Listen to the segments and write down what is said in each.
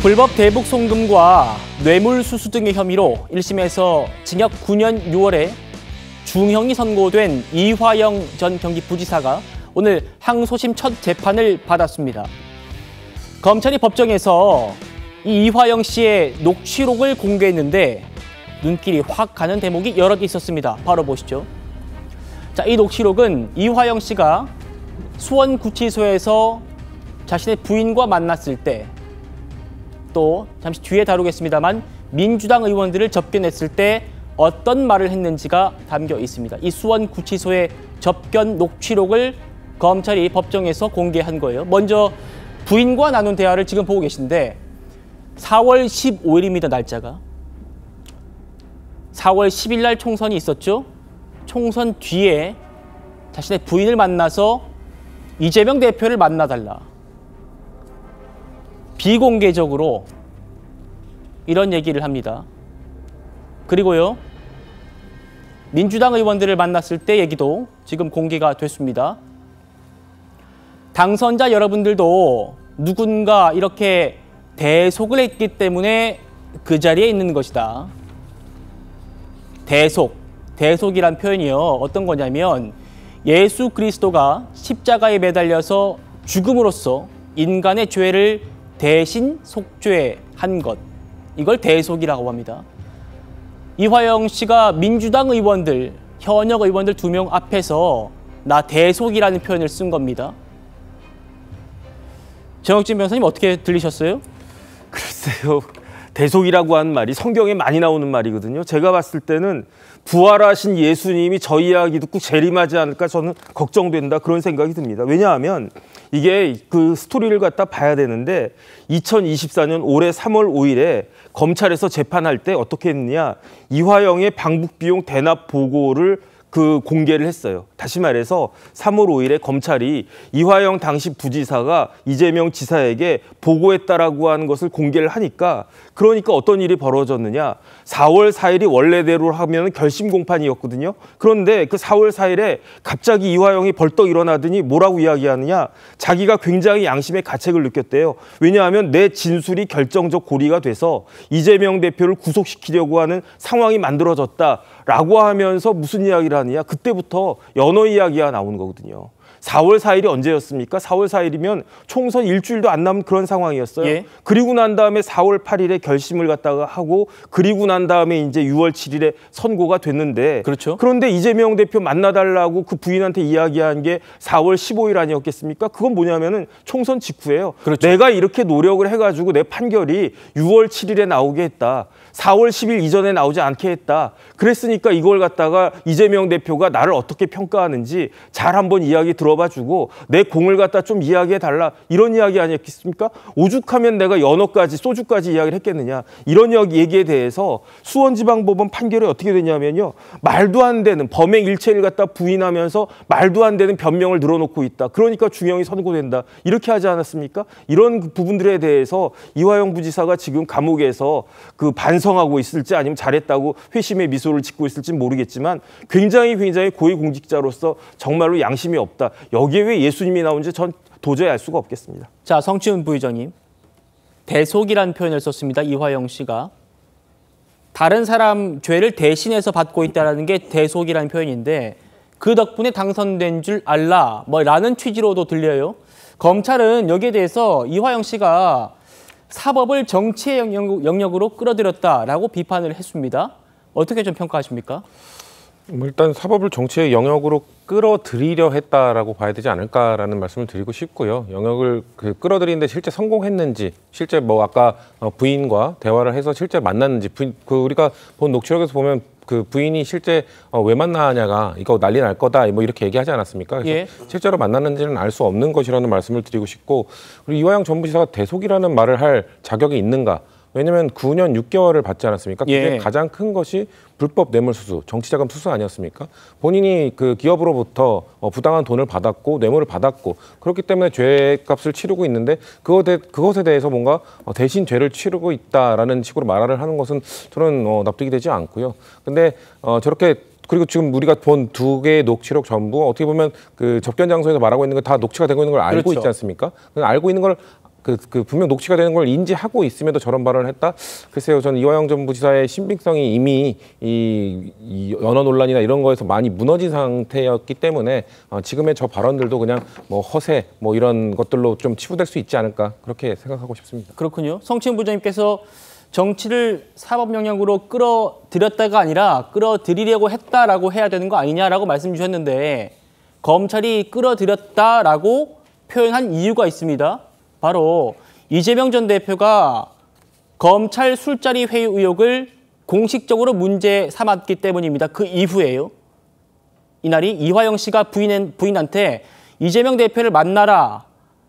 불법 대북 송금과 뇌물수수 등의 혐의로 1심에서 징역 9년 6월에 중형이 선고된 이화영 전 경기부지사가 오늘 항소심 첫 재판을 받았습니다. 검찰이 법정에서 이 이화영 씨의 녹취록을 공개했는데 눈길이 확 가는 대목이 여럿 있었습니다. 바로 보시죠. 자, 이 녹취록은 이화영 씨가 수원구치소에서 자신의 부인과 만났을 때, 또 잠시 뒤에 다루겠습니다만 민주당 의원들을 접견했을 때 어떤 말을 했는지가 담겨 있습니다. 이 수원구치소의 접견 녹취록을 검찰이 법정에서 공개한 거예요. 먼저 부인과 나눈 대화를 지금 보고 계신데 4월 15일입니다. 날짜가. 4월 10일 날 총선이 있었죠. 총선 뒤에 자신의 부인을 만나서 이재명 대표를 만나달라. 비공개적으로 이런 얘기를 합니다. 그리고요, 민주당 의원들을 만났을 때 얘기도 지금 공개가 됐습니다. 당선자 여러분들도 누군가 이렇게 대속을 했기 때문에 그 자리에 있는 것이다. 대속이란 표현이요, 어떤 거냐면 예수 그리스도가 십자가에 매달려서 죽음으로써 인간의 죄를 대신 속죄한 것, 이걸 대속이라고 합니다. 이화영 씨가 민주당 의원들, 현역 의원들 2명 앞에서 나 대속이라는 표현을 쓴 겁니다. 정혁진 변호사님, 어떻게 들리셨어요? 글쎄요, 대속이라고 하는 말이 성경에 많이 나오는 말이거든요. 제가 봤을 때는 부활하신 예수님이 저 이야기 듣고 재림하지 않을까 저는 걱정된다, 그런 생각이 듭니다. 왜냐하면 이게 그 스토리를 갖다 봐야 되는데 2024년 올해 3월 5일에 검찰에서 재판할 때 어떻게 했느냐, 이화영의 방북 비용 대납 보고를 공개를 했어요. 다시 말해서 3월 5일에 검찰이 이화영 당시 부지사가 이재명 지사에게 보고했다라고 하는 것을 공개를 하니까, 그러니까 어떤 일이 벌어졌느냐, 4월 4일이 원래대로 하면 결심 공판이었거든요. 그런데 그 4월 4일에 갑자기 이화영이 벌떡 일어나더니 뭐라고 이야기하느냐, 자기가 굉장히 양심의 가책을 느꼈대요. 왜냐하면 내 진술이 결정적 고리가 돼서 이재명 대표를 구속시키려고 하는 상황이 만들어졌다라고 하면서 무슨 이야기를 하느냐, 그때부터 연어 이야기가 나오는 거거든요. 4월 4일이 언제였습니까? 4월 4일이면 총선 일주일도 안 남은 그런 상황이었어요. 예. 그리고 난 다음에 4월 8일에 결심을 갖다가 하고, 그리고 난 다음에 이제 6월 7일에 선고가 됐는데, 그렇죠. 그런데 이재명 대표 만나달라고 그 부인한테 이야기한 게 4월 15일 아니었겠습니까? 그건 뭐냐면은 총선 직후예요. 그렇죠. 내가 이렇게 노력을 해가지고 내 판결이 6월 7일에 나오게 했다. 4월 10일 이전에 나오지 않게 했다. 그랬으니까 이걸 갖다가 이재명 대표가 나를 어떻게 평가하는지 잘 한번 이야기 들어봐주고 내 공을 갖다 좀 이야기해달라, 이런 이야기 아니었겠습니까? 오죽하면 내가 연어까지 소주까지 이야기를 했겠느냐, 이런 얘기에 대해서 수원지방법원 판결이 어떻게 되냐면요, 말도 안 되는 범행 일체를 갖다 부인하면서 말도 안 되는 변명을 늘어놓고 있다. 그러니까 중형이 선고된다, 이렇게 하지 않았습니까? 이런 부분들에 대해서 이화영 부지사가 지금 감옥에서 반성하고 있을지 아니면 잘했다고 회심의 미소를 짓고 있을지 모르겠지만 굉장히 고위공직자로서 정말로 양심이 없다. 여기에 왜 예수님이 나온지 전 도저히 알 수가 없겠습니다. 자, 성치훈 부의장님, 대속이라는 표현을 썼습니다. 이화영 씨가 다른 사람 죄를 대신해서 받고 있다는 게 대속이라는 표현인데, 그 덕분에 당선된 줄 알라, 라는 취지로도 들려요. 검찰은 여기에 대해서 이화영 씨가 사법을 정치의 영역으로 끌어들였다라고 비판을 했습니다. 어떻게 좀 평가하십니까? 일단 사법을 정치의 영역으로 끌어들이려 했다라고 봐야 되지 않을까라는 말씀을 드리고 싶고요. 영역을 끌어들이는데 실제 성공했는지, 실제 아까 부인과 대화를 해서 실제 만났는지, 우리가 본 녹취록에서 보면 그 부인이 실제 왜 만나냐가 이거 난리 날 거다 이렇게 얘기하지 않았습니까? 그래서 예. 실제로 만났는지는 알 수 없는 것이라는 말씀을 드리고 싶고, 그리고 이화영 전 부지사가 대속이라는 말을 할 자격이 있는가? 왜냐하면 9년 6개월을 받지 않았습니까? 그게 예. 가장 큰 것이 불법 뇌물수수, 정치자금 수수 아니었습니까? 본인이 그 기업으로부터 부당한 돈을 받았고 뇌물을 받았고, 그렇기 때문에 죄값을 치르고 있는데 그것에 대해서 뭔가 대신 죄를 치르고 있다라는 식으로 말을 하는 것은 저는 납득이 되지 않고요. 근데 저렇게, 그리고 지금 우리가 본 2개의 녹취록 전부 어떻게 보면 그 접견 장소에서 말하고 있는 거 다 녹취가 되고 있는 걸 알고 그렇죠. 있지 않습니까? 알고 있는 걸 분명 녹취가 되는 걸 인지하고 있음에도 저런 발언을 했다? 글쎄요, 저는 이화영 전 부지사의 신빙성이 이미 이 연어 논란이나 이런 거에서 많이 무너진 상태였기 때문에 지금의 저 발언들도 그냥 뭐 허세 뭐 이런 것들로 좀 치부될 수 있지 않을까 그렇게 생각하고 싶습니다. 그렇군요. 성치훈 부장님께서 정치를 사법 영역으로 끌어들였다가 아니라 끌어들이려고 했다라고 해야 되는 거 아니냐라고 말씀 주셨는데 검찰이 끌어들였다라고 표현한 이유가 있습니다. 바로 이재명 전 대표가 검찰 술자리 회의 의혹을 공식적으로 문제 삼았기 때문입니다. 그 이후에요. 이날이 이화영 씨가 부인한테 이재명 대표를 만나라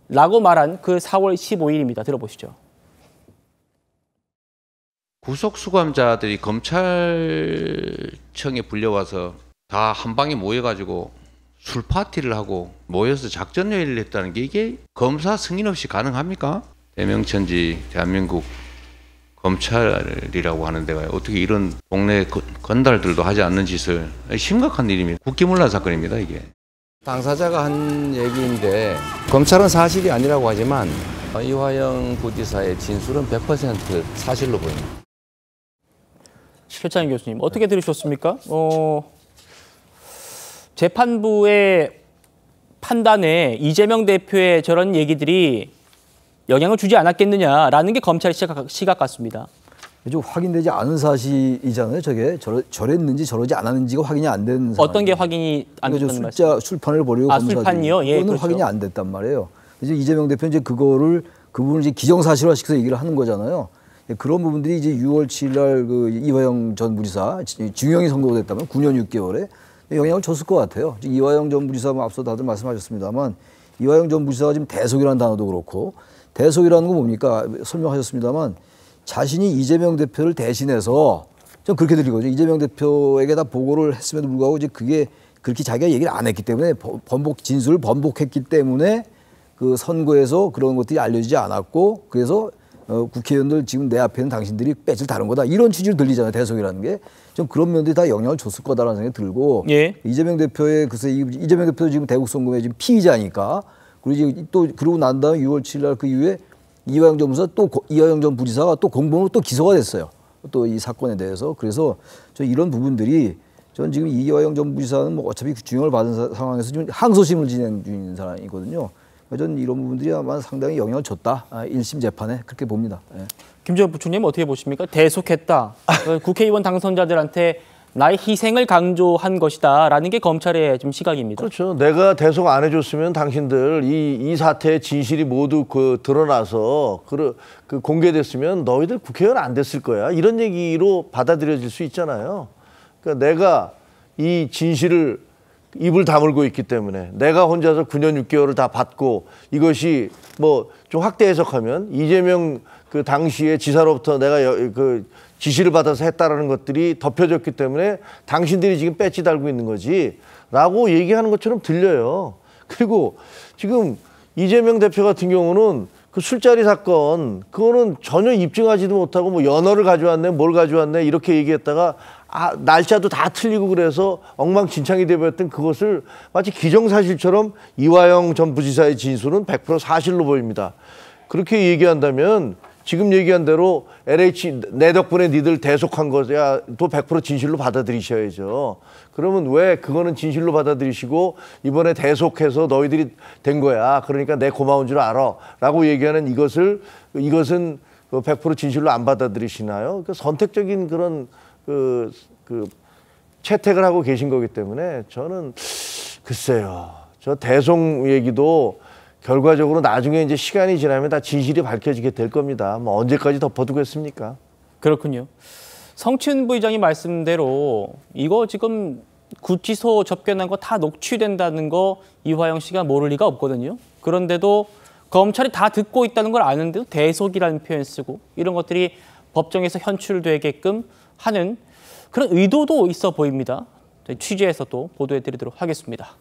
라고 말한 그 4월 15일입니다. 들어보시죠. 구속수감자들이 검찰청에 불려와서 다 한 방에 모여가지고 술 파티를 하고 모여서 작전 회의를 했다는 게 이게 검사 승인 없이 가능합니까? 대명천지 대한민국 검찰이라고 하는 데가 어떻게 이런 동네 건달들도 하지 않는 짓을, 심각한 일입니다. 국기문란 사건입니다, 이게. 당사자가 한 얘기인데 검찰은 사실이 아니라고 하지만 이화영 부지사의 진술은 100% 사실로 보입니다. 최창희 교수님, 어떻게 들으셨습니까? 재판부의 판단에 이재명 대표의 저런 얘기들이 영향을 주지 않았겠느냐라는 게 검찰의 시각 같습니다. 좀 확인되지 않은 사실이잖아요. 저게 저랬는지 저러지 않았는지가 확인이 안 된 상황. 어떤 게 확인이 안 됐다는 말씀? 술판을 벌이고 검사들이. 술판이요? 예, 그거는 그렇죠. 확인이 안 됐단 말이에요. 이제 이재명 대표는 이제 그 부분을 이제 기정사실화시켜서 얘기를 하는 거잖아요. 그런 부분들이 이제 6월 7일 날 그 이화영 전 부지사 중형이 선고됐다면 9년 6개월에 영향을 줬을 것 같아요. 이화영 전 부지사 앞서 다들 말씀하셨습니다만 이화영 전 부지사가 지금 대속이라는 단어도 그렇고 대속이라는 건 뭡니까? 설명하셨습니다만 자신이 이재명 대표를 대신해서 좀 그렇게 들린 거죠. 이재명 대표에게 다 보고를 했음에도 불구하고 이제 그게 그렇게 자기가 얘기를 안 했기 때문에 진술을 번복했기 때문에 그 선거에서 그런 것들이 알려지지 않았고 그래서 국회의원들 지금 내 앞에 있는 당신들이 배지를 다른 거다. 이런 취지로 들리잖아요. 대속이라는 게. 좀 그런 면들이 다 영향을 줬을 거다라는 생각이 들고 예. 이재명 대표의 글쎄 이재명 대표도 지금 대국 선거에 지금 피의자니까 그리고 이제 또 그러고 난 다음에 6월 7일 날 그 이후에 이화영 전 부지사가 또 공범으로 또 기소가 됐어요. 또 이 사건에 대해서. 그래서 저 이런 부분들이 전 지금 이화영 전 부지사는 뭐 어차피 중형을 받은 상황에서 지금 항소심을 진행 중인 사람이거든요. 저는 이런 부분들이 아마 상당히 영향을 줬다. 1심 재판에 그렇게 봅니다. 예. 김재원 부총님 어떻게 보십니까? 대속했다. 국회의원 당선자들한테 나의 희생을 강조한 것이다라는 게 검찰의 좀 시각입니다. 그렇죠. 내가 대속 안 해줬으면 당신들 이 사태의 진실이 모두 드러나서 공개됐으면 너희들 국회의원 안 됐을 거야. 이런 얘기로 받아들여질 수 있잖아요. 그러니까 내가 이 진실을 입을 다물고 있기 때문에 내가 혼자서 9년 6개월을 다 받고 이것이 뭐 좀 확대 해석하면 이재명 그 당시에 지사로부터 내가 그 지시를 받아서 했다라는 것들이 덮여졌기 때문에 당신들이 지금 배지 달고 있는 거지라고 얘기하는 것처럼 들려요. 그리고 지금 이재명 대표 같은 경우는 그 술자리 사건 그거는 전혀 입증하지도 못하고 뭐 연어를 가져왔네 뭘 가져왔네 이렇게 얘기했다가 날짜도 다 틀리고 그래서 엉망진창이 되어버렸던 그것을 마치 기정사실처럼 이화영 전 부지사의 진술은 100% 사실로 보입니다. 그렇게 얘기한다면 지금 얘기한 대로 LH 내 덕분에 니들 대속한 거야 또 100% 진실로 받아들이셔야죠. 그러면 왜 그거는 진실로 받아들이시고 이번에 대속해서 너희들이 된 거야. 그러니까 내 고마운 줄 알아. 라고 얘기하는 이것은 100% 진실로 안 받아들이시나요? 그러니까 선택적인 그런 채택을 하고 계신 거기 때문에 저는 글쎄요. 저 대송 얘기도 결과적으로 나중에 이제 시간이 지나면 다 진실이 밝혀지게 될 겁니다. 뭐 언제까지 덮어두겠습니까? 그렇군요. 성치훈 부의장이 말씀대로 이거 지금 구치소 접견한 거 다 녹취된다는 거 이화영 씨가 모를 리가 없거든요. 그런데도 검찰이 다 듣고 있다는 걸 아는데도 대속이라는 표현 쓰고 이런 것들이 법정에서 현출되게끔 하는 그런 의도도 있어 보입니다. 취재해서 또 보도해드리도록 하겠습니다.